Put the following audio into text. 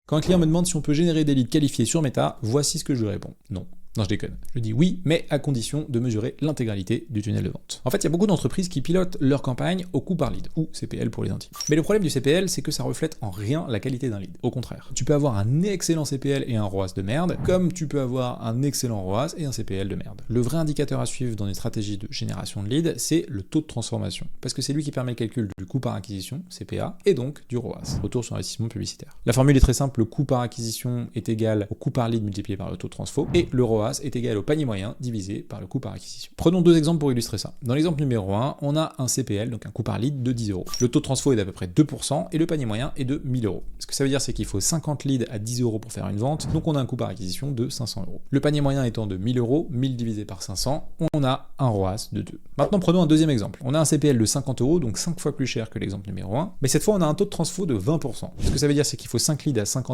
Quand un client me demande si on peut générer des leads qualifiés sur Meta, voici ce que je lui réponds. Non. Non, je déconne. Je dis oui, mais à condition de mesurer l'intégralité du tunnel de vente. En fait, il y a beaucoup d'entreprises qui pilotent leur campagne au coût par lead, ou CPL pour les intimes. Mais le problème du CPL, c'est que ça reflète en rien la qualité d'un lead. Au contraire. Tu peux avoir un excellent CPL et un ROAS de merde, comme tu peux avoir un excellent ROAS et un CPL de merde. Le vrai indicateur à suivre dans les stratégies de génération de leads, c'est le taux de transformation. Parce que c'est lui qui permet le calcul du coût par acquisition, CPA, et donc du ROAS, retour sur investissement publicitaire. La formule est très simple, le coût par acquisition est égal au coût par lead multiplié par le taux de transfo, et le ROAS est égal au panier moyen divisé par le coût par acquisition. Prenons deux exemples pour illustrer ça. Dans l'exemple numéro 1, on a un CPL, donc un coût par lead de 10 euros. Le taux de transfo est d'à peu près 2% et le panier moyen est de 1000 euros. Ce que ça veut dire, c'est qu'il faut 50 leads à 10 euros pour faire une vente, donc on a un coût par acquisition de 500 euros. Le panier moyen étant de 1000 euros, 1000 divisé par 500, on a un ROAS de 2. Maintenant, prenons un deuxième exemple. On a un CPL de 50 euros, donc 5 fois plus cher que l'exemple numéro 1, mais cette fois, on a un taux de transfo de 20%. Ce que ça veut dire, c'est qu'il faut 5 leads à 50